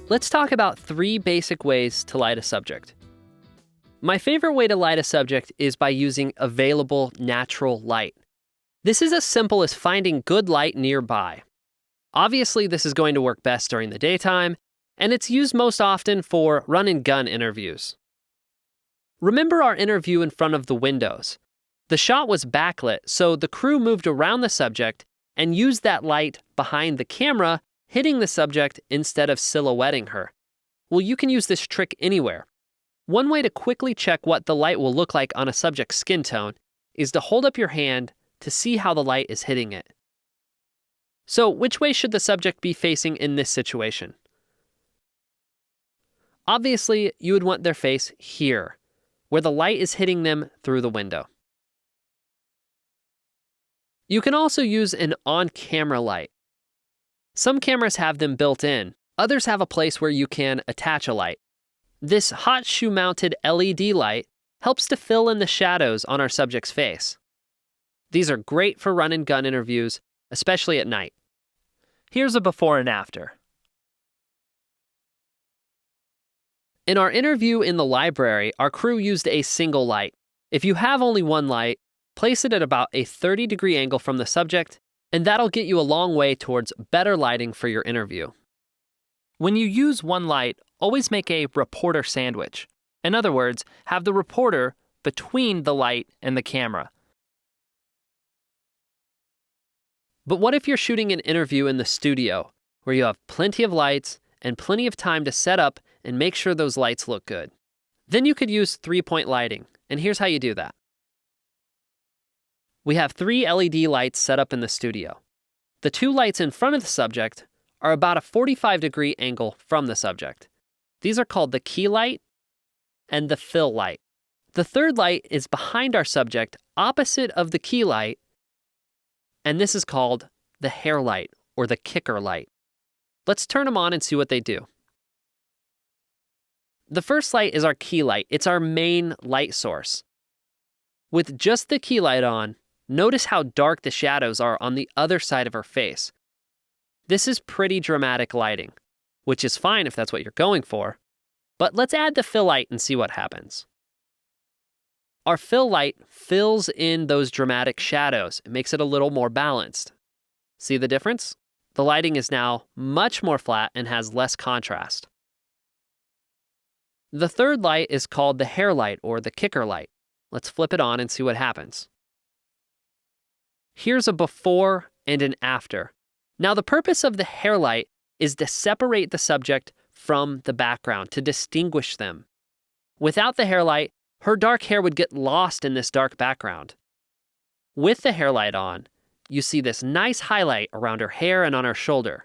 Let's talk about 3 basic ways to light a subject. My favorite way to light a subject is by using available natural light. This is as simple as finding good light nearby. Obviously, this is going to work best during the daytime, and it's used most often for run-and-gun interviews. Remember our interview in front of the windows. The shot was backlit, so the crew moved around the subject and used that light behind the camera, hitting the subject instead of silhouetting her. Well, you can use this trick anywhere. One way to quickly check what the light will look like on a subject's skin tone is to hold up your hand to see how the light is hitting it. So, which way should the subject be facing in this situation? Obviously, you would want their face here, where the light is hitting them through the window. You can also use an on-camera light. Some cameras have them built in. Others have a place where you can attach a light. This hot shoe-mounted LED light helps to fill in the shadows on our subject's face. These are great for run-and-gun interviews, especially at night. Here's a before and after. In our interview in the library, our crew used a single light. If you have only one light, place it at about a 30-degree angle from the subject, and that'll get you a long way towards better lighting for your interview. When you use one light, always make a reporter sandwich. In other words, have the reporter between the light and the camera. But what if you're shooting an interview in the studio, where you have plenty of lights and plenty of time to set up and make sure those lights look good? Then you could use 3-point lighting, and here's how you do that. We have 3 LED lights set up in the studio. The 2 lights in front of the subject are about a 45-degree angle from the subject. These are called the key light and the fill light. The third light is behind our subject, opposite of the key light, and this is called the hair light or the kicker light. Let's turn them on and see what they do. The first light is our key light. It's our main light source. With just the key light on, notice how dark the shadows are on the other side of her face. This is pretty dramatic lighting, which is fine if that's what you're going for, but let's add the fill light and see what happens. Our fill light fills in those dramatic shadows. It makes it a little more balanced. See the difference? The lighting is now much more flat and has less contrast. The third light is called the hair light or the kicker light. Let's flip it on and see what happens. Here's a before and an after. Now, the purpose of the hair light is to separate the subject from the background, to distinguish them. Without the hair light, her dark hair would get lost in this dark background. With the hair light on, you see this nice highlight around her hair and on her shoulder.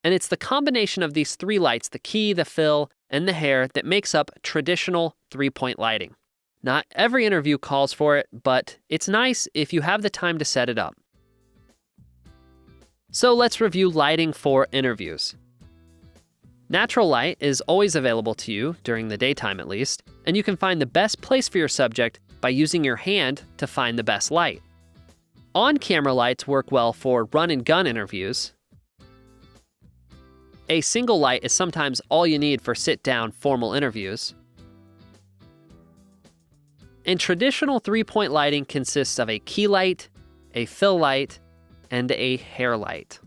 And it's the combination of these 3 lights, the key, the fill, and the hair, that makes up traditional 3-point lighting. Not every interview calls for it, but it's nice if you have the time to set it up. So let's review lighting for interviews. Natural light is always available to you, during the daytime at least, and you can find the best place for your subject by using your hand to find the best light. On-camera lights work well for run-and-gun interviews. A single light is sometimes all you need for sit-down formal interviews. And traditional 3-point lighting consists of a key light, a fill light, and a hair light.